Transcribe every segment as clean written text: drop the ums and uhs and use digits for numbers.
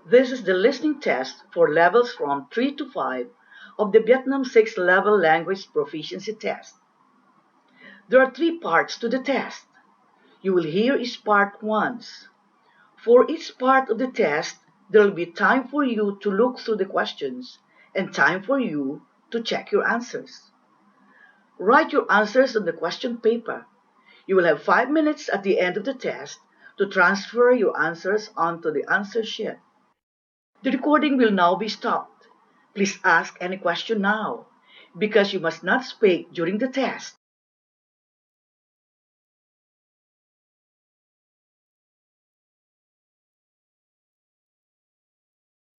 This is the listening test for levels from 3 to 5 of the Vietnam 6 level language proficiency test. There are 3 parts to the test. You will hear each part once. For each part of the test, there will be time for you to look through the questions and time for you to check your answers. Write your answers on the question paper. You will have 5 minutes at the end of the test to transfer your answers onto the answer sheet. The recording will now be stopped. Please ask any question now, because you must not speak during the test.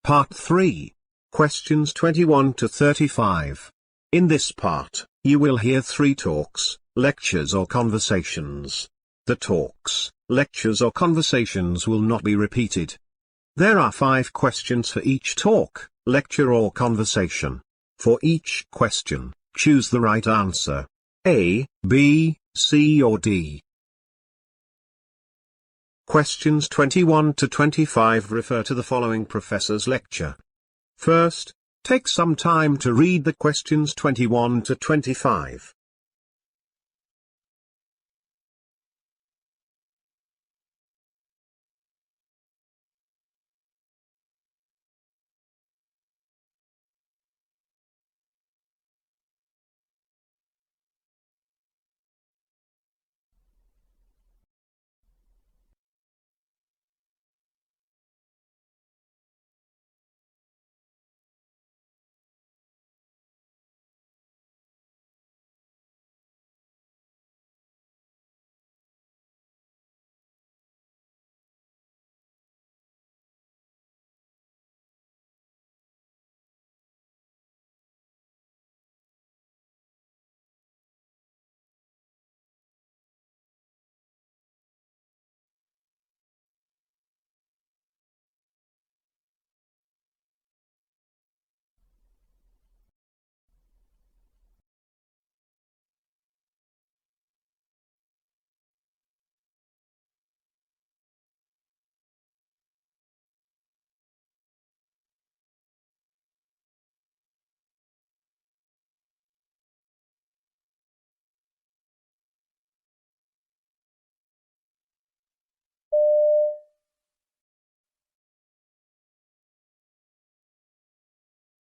Part 3. Questions 21 to 35. In this part, you will hear 3 talks, lectures or conversations. The talks, lectures or conversations will not be repeated. There are 5 questions for each talk, lecture or conversation. For each question, choose the right answer. A, B, C or D. Questions 21 to 25 refer to the following professor's lecture. First, take some time to read the questions 21 to 25.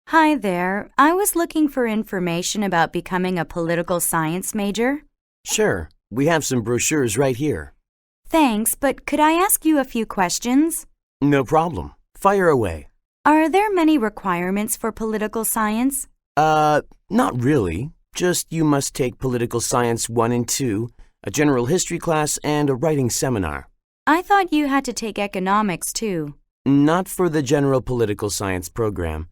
Hi there. I was looking for information about becoming a political science major. Sure, we have some brochures right here. Thanks, but could I ask you a few questions? No problem. Fire away. Are there many requirements for political science? Not really. Just you must take Political Science 1 and 2, a general history class, and a writing seminar. I thought you had to take economics too. Not for the general political science program,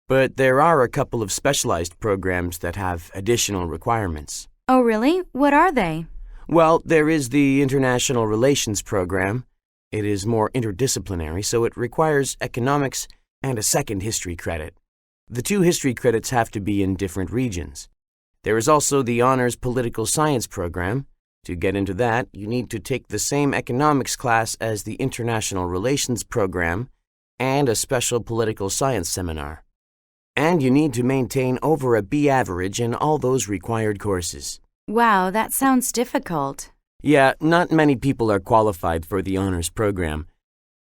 but there are a couple of specialized programs that have additional requirements. Oh, really? What are they? Well, there is the International Relations program. It is more interdisciplinary, so it requires economics and a second history credit. The 2 history credits have to be in different regions. There is also the Honors Political Science program. To get into that, you need to take the same economics class as the International Relations program and a special political science seminar. And you need to maintain over a B average in all those required courses. Wow, that sounds difficult. Yeah, not many people are qualified for the honors program.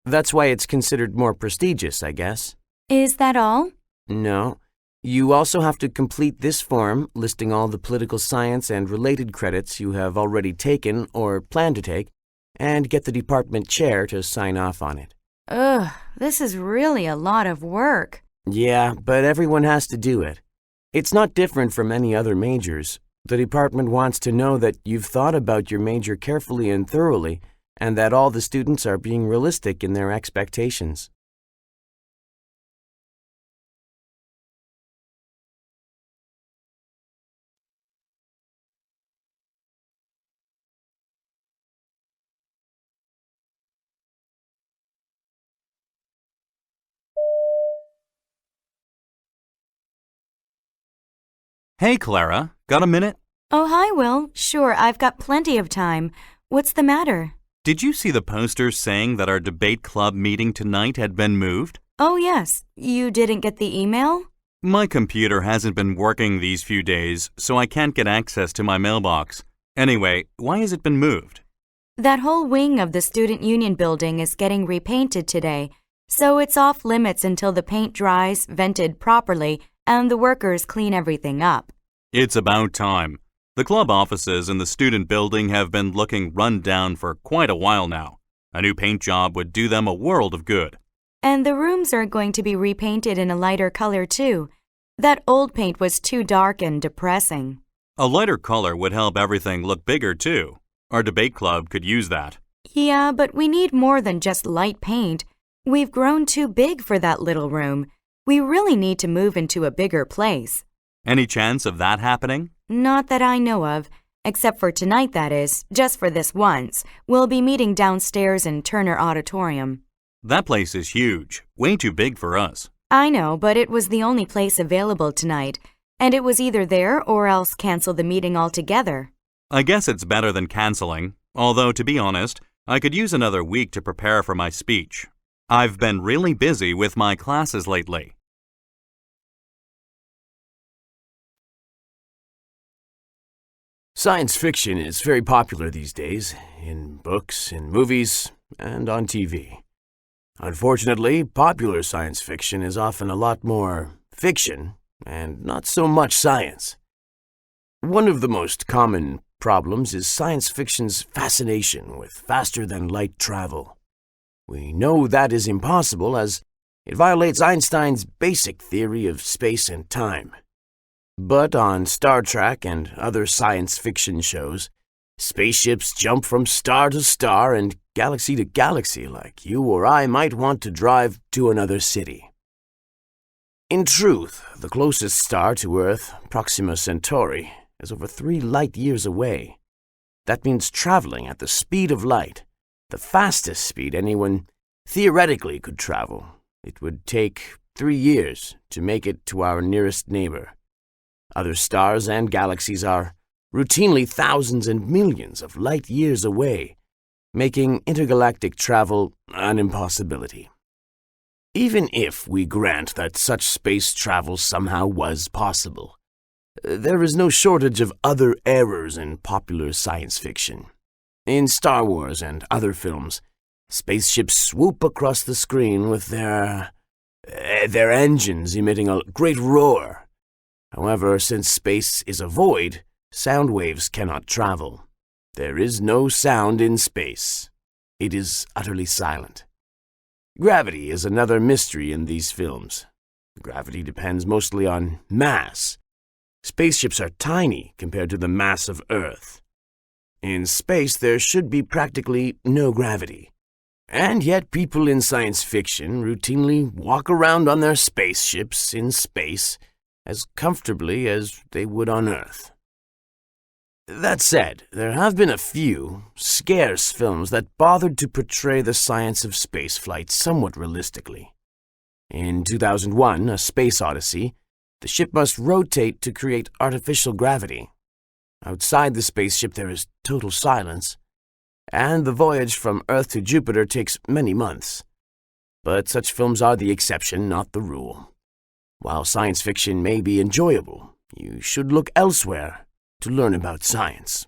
That's why it's considered more prestigious, I guess. Is that all? No. You also have to complete this form listing all the political science and related credits you have already taken or plan to take, and get the department chair to sign off on it. Ugh, this is really a lot of work. Yeah, but everyone has to do it. It's not different from any other majors. The department wants to know that you've thought about your major carefully and thoroughly, and that all the students are being realistic in their expectations. Hey, Clara, got a minute? Oh, hi, Will. Sure, I've got plenty of time. What's the matter? Did you see the poster saying that our debate club meeting tonight had been moved? Oh, yes. You didn't get the email? My computer hasn't been working these few days, so I can't get access to my mailbox. Anyway, why has it been moved? That whole wing of the Student Union building is getting repainted today, so it's off limits until the paint dries, vented properly, and the workers clean everything up. It's about time. The club offices in the student building have been looking run down for quite a while now. A new paint job would do them a world of good. And the rooms are going to be repainted in a lighter color, too. That old paint was too dark and depressing. A lighter color would help everything look bigger, too. Our debate club could use that. Yeah, but we need more than just light paint. We've grown too big for that little room. We really need to move into a bigger place. Any chance of that happening? Not that I know of, except for tonight, that is, just for this once. We'll be meeting downstairs in Turner Auditorium. That place is huge, way too big for us. I know, but it was the only place available tonight, and it was either there or else cancel the meeting altogether. I guess it's better than canceling, although to be honest, I could use another week to prepare for my speech. I've been really busy with my classes lately. Science fiction is very popular these days, in books, in movies, and on TV. Unfortunately, popular science fiction is often a lot more fiction and not so much science. One of the most common problems is science fiction's fascination with faster-than-light travel. We know that is impossible as it violates Einstein's basic theory of space and time. But on Star Trek and other science fiction shows, spaceships jump from star to star and galaxy to galaxy like you or I might want to drive to another city. In truth, the closest star to Earth, Proxima Centauri, is over 3 light years away. That means traveling at the speed of light, the fastest speed anyone theoretically could travel. It would take 3 years to make it to our nearest neighbor. Other stars and galaxies are routinely thousands and millions of light years away, making intergalactic travel an impossibility. Even if we grant that such space travel somehow was possible, there is no shortage of other errors in popular science fiction. In Star Wars and other films, spaceships swoop across the screen with their engines emitting a great roar. However, since space is a void, sound waves cannot travel. There is no sound in space. It is utterly silent. Gravity is another mystery in these films. Gravity depends mostly on mass. Spaceships are tiny compared to the mass of Earth. In space, there should be practically no gravity. And yet people in science fiction routinely walk around on their spaceships in space as comfortably as they would on Earth. That said, there have been a few scarce films that bothered to portray the science of spaceflight somewhat realistically. In 2001, A Space Odyssey, the ship must rotate to create artificial gravity. Outside the spaceship there is total silence, and the voyage from Earth to Jupiter takes many months. But such films are the exception, not the rule. While science fiction may be enjoyable, you should look elsewhere to learn about science.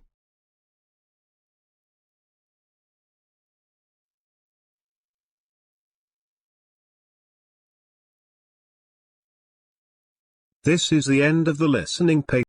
This is the end of the listening page.